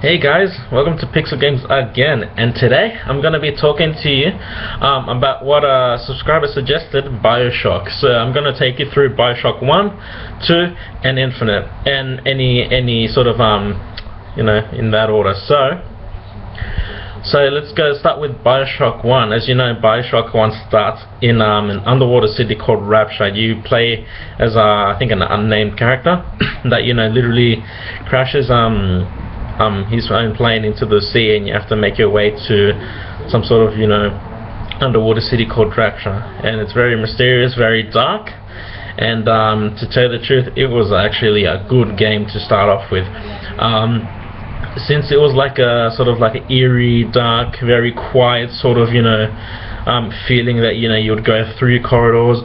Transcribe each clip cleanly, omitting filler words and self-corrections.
Hey guys, welcome to Pixel Games again, and today I'm going to be talking to you about what a subscriber suggested, BioShock. So I'm going to take you through BioShock 1, 2, and Infinite, and any sort of in that order. So let's start with BioShock 1. As you know, BioShock 1 starts in an underwater city called Rapture. You play as I think an unnamed character that literally crashes his own plane into the sea, and you have to make your way to some sort of underwater city called Rapture. And it's very mysterious, very dark, and to tell you the truth, it was actually a good game to start off with. Since it was like a sort of like an eerie, dark, very quiet sort of feeling that you would go through corridors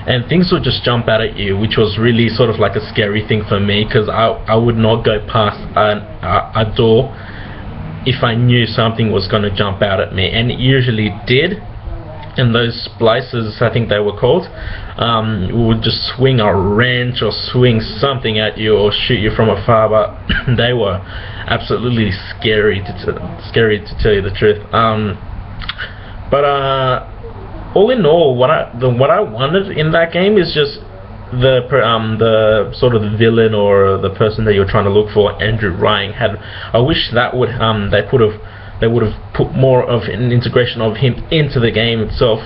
and things would just jump out at you, which was really sort of like a scary thing for me, because I would not go past a door if I knew something was going to jump out at me, and it usually did. And those splices, I think they were called, would just swing a wrench or swing something at you or shoot you from afar, but they were absolutely scary to tell you the truth. All in all, what I wanted in that game is just the sort of the villain or the person that you're trying to look for, Andrew Ryan. I wish that would they would have put more of an integration of him into the game itself,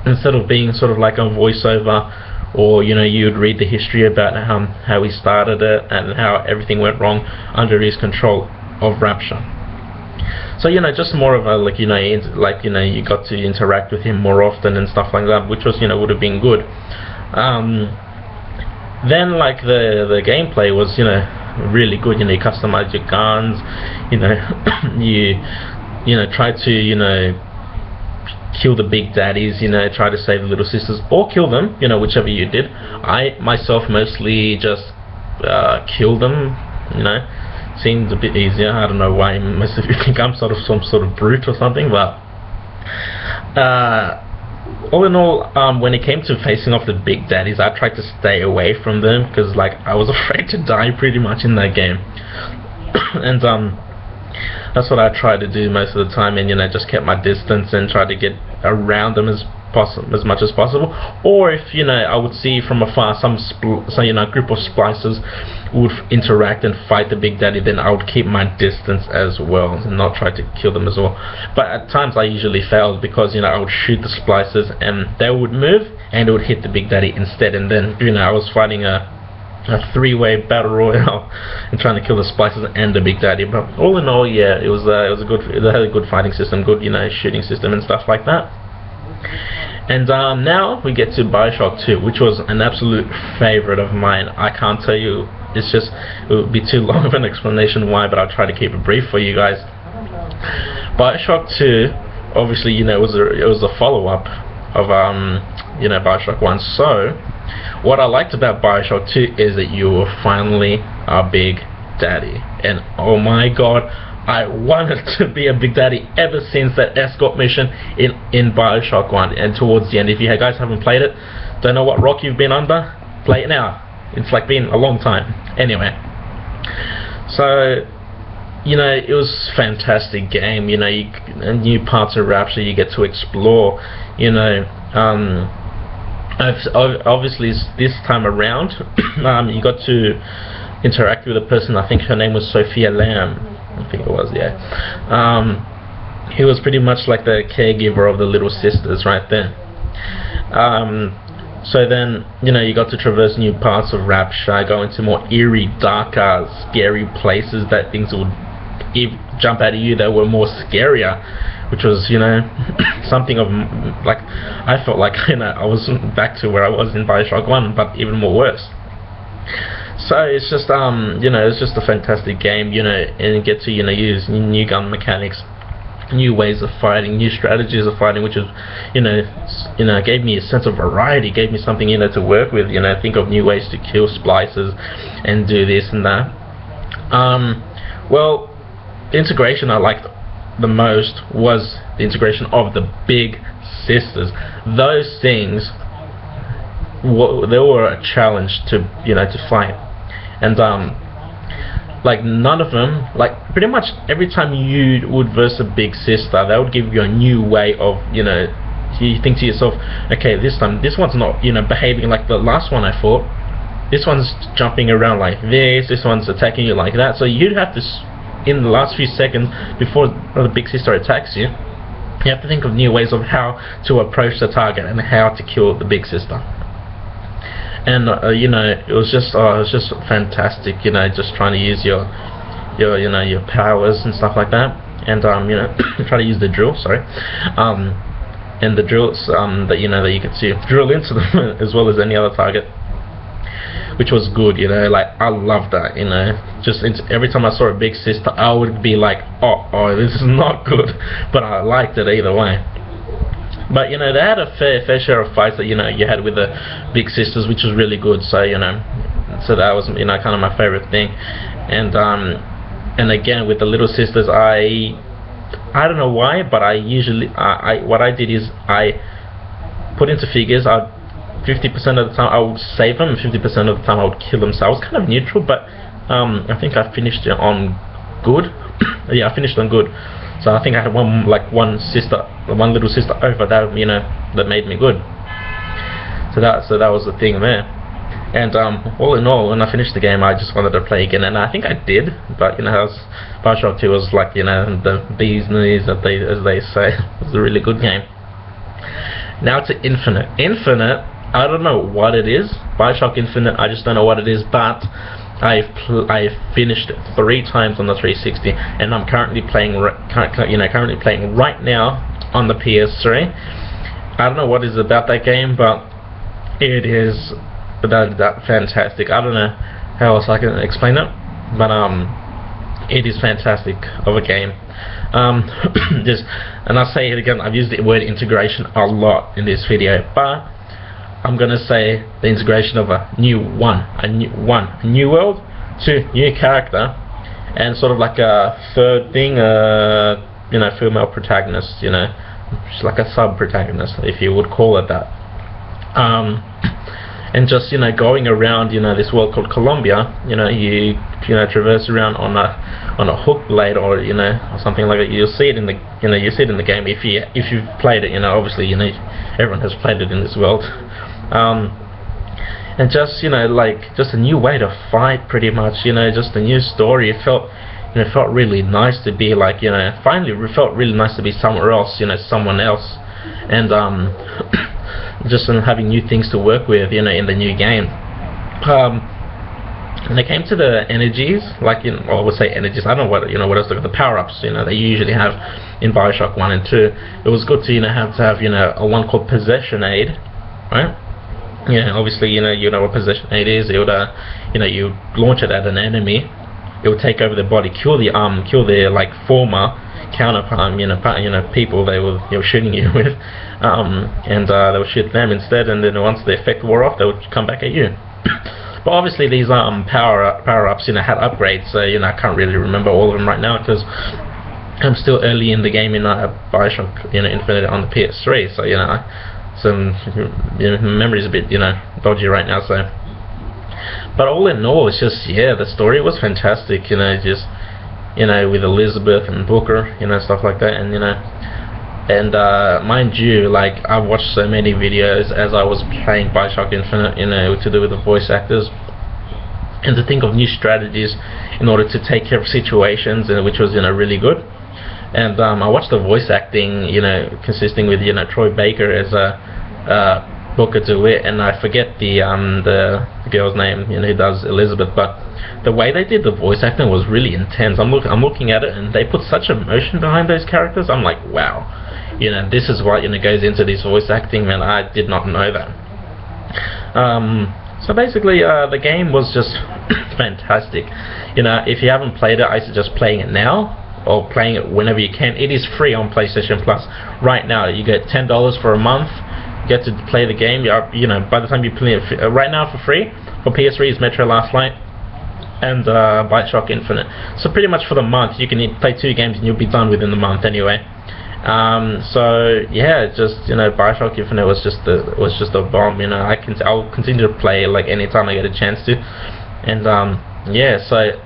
instead of being sort of like a voiceover, or you'd read the history about how he started it and how everything went wrong under his control of Rapture. So just more of a you got to interact with him more often and stuff like that, which was would have been good. Then the gameplay was really good. You customize your guns, you try to kill the big daddies, try to save the little sisters or kill them, whichever you did. I myself mostly just killed them. Seems a bit easier. I don't know why most of you think I'm some sort of brute or something, but all in all, when it came to facing off the big daddies, I tried to stay away from them, because I was afraid to die pretty much in that game. And that's what I tried to do most of the time, and just kept my distance and tried to get around them as much as possible. Or if I would see from afar some a group of splicers would interact and fight the big daddy, then I would keep my distance as well and not try to kill them as well. But at times I usually failed, because I would shoot the splicers and they would move and it would hit the big daddy instead, and then I was fighting a three-way battle royale and trying to kill the splicers and the big daddy. But all in all, yeah, it had a good fighting system, good shooting system and stuff like that. And now we get to BioShock 2, which was an absolute favorite of mine. I can't tell you, it would be too long of an explanation why, but I'll try to keep it brief for you guys. BioShock 2, obviously, it was a follow-up of BioShock 1. So what I liked about BioShock 2 is that you were finally a big daddy, and oh my god, I wanted to be a big daddy ever since that escort mission in BioShock 1. And towards the end, if you guys haven't played it, don't know what rock you've been under, play it now. It's been a long time. Anyway, so it was a fantastic game. New parts of Rapture you get to explore. Obviously this time around, you got to interact with a person. I think her name was Sophia Lamb. I think it was, yeah. He was pretty much like the caregiver of the little sisters right there. So then, you got to traverse new parts of Rapture, go into more eerie, darker, scary places that things would jump out at you that were more scarier, which was, something of, I felt like, I was back to where I was in BioShock 1, but even more worse. So it's just it's just a fantastic game, and you get to use new gun mechanics, new ways of fighting, new strategies of fighting, which is gave me a sense of variety, gave me something to work with, think of new ways to kill splicers and do this and that. Well, the integration I liked the most was the integration of the big sisters. Those things they were a challenge to to fight, and like none of them, like pretty much every time you would verse a big sister, they would give you a new way of, you think to yourself, okay, this time this one's not, behaving like the last one I fought. This one's jumping around like this one's attacking you like that. So you'd have to, in the last few seconds before the big sister attacks you, you have to think of new ways of how to approach the target and how to kill the big sister. And it was just fantastic, just trying to use your powers and stuff like that, and try to use the drill, and the drills that you could see drill into them as well as any other target, which was good. Like I loved that. Just every time I saw a big sister, I would be like, oh, this is not good, but I liked it either way. But they had a fair share of fights that you had with the big sisters, which was really good. So so that was kind of my favorite thing. And again with the little sisters, I don't know why, but I usually what I did is I put into figures. 50% of the time I would save them, and 50% of the time I would kill them. So I was kind of neutral, but I think I finished it on good. Yeah, I finished on good. So I think I had one little sister over that, that made me good. So that was the thing there. And all in all, when I finished the game, I just wanted to play again, and I think I did. But BioShock 2 was like the bee's knees, as they say. It was a really good game. Now to Infinite. Infinite, I don't know what it is. BioShock Infinite, I just don't know what it is. But I've finished it 3 times on the 360, and I'm currently playing right now on the PS3. I don't know what is about that game, but it is that fantastic. I don't know how else I can explain it, but it is fantastic of a game. And I'll say it again, I've used the word integration a lot in this video, but I'm gonna say the integration of a new world, 2 new character, and sort of like a third thing, female protagonist, just like a sub-protagonist, if you would call it that. And just going around this world called Colombia, you traverse around on a hook blade or or something like that. You'll see it in the game if you've played it. Obviously everyone has played it in this world. And just just a new way to fight, pretty much. Just a new story. It felt really nice to be finally it felt really nice to be somewhere else, someone else, and just having new things to work with, in the new game. When it came to the energies, I would say energies, I don't know what else, the power-ups, they usually have in BioShock 1 and 2. It was good to have a one called Possession Aid, right? Obviously, you know what Possession Aid is. It would, you launch it at an enemy, it would take over their body, kill their former counterpart, people they were shooting you with, and they would shoot them instead, and then once the effect wore off, they would come back at you. But obviously these power-ups had upgrades, so I can't really remember all of them right now because I'm still early in the game in BioShock Infinite on the PS3, so some memory's a bit dodgy right now. So, but all in all, it's just the story was fantastic. Just with Elizabeth and Booker, stuff like that, and and mind you, I've watched so many videos as I was playing BioShock Infinite, to do with the voice actors, and to think of new strategies in order to take care of situations, which was really good. And I watched the voice acting, consisting with Troy Baker as Booker DeWitt, and I forget the girl's name, who does Elizabeth, but the way they did the voice acting was really intense. I'm looking at it, and they put such emotion behind those characters. I'm like, wow, this is what goes into this voice acting, man. I did not know that. So basically, the game was just fantastic. If you haven't played it, I suggest playing it now, or playing it whenever you can. It is free on PlayStation Plus right now. You get $10 for a month. You get to play the game. By the time you play it right now for free for PS3 is Metro Last Light and BioShock Infinite. So pretty much for the month you can play 2 games and you'll be done within the month anyway. So yeah, just BioShock Infinite was just a bomb. I'll continue to play anytime I get a chance to, and yeah. So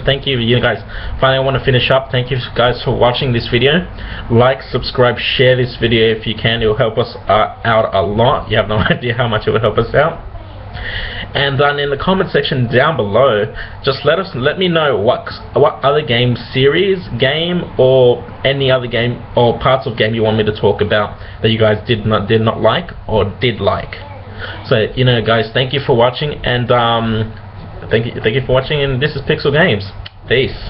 thank you guys. Finally, I want to finish up. Thank you guys for watching this video. Like, subscribe, share this video if you can. It will help us out a lot. You have no idea how much it will help us out. And then in the comment section down below, just let me know what other game series, game, or any other game or parts of game you want me to talk about that you guys did not like or did like. So guys, thank you for watching, and thank you for watching, and this is Pixel Games. Peace.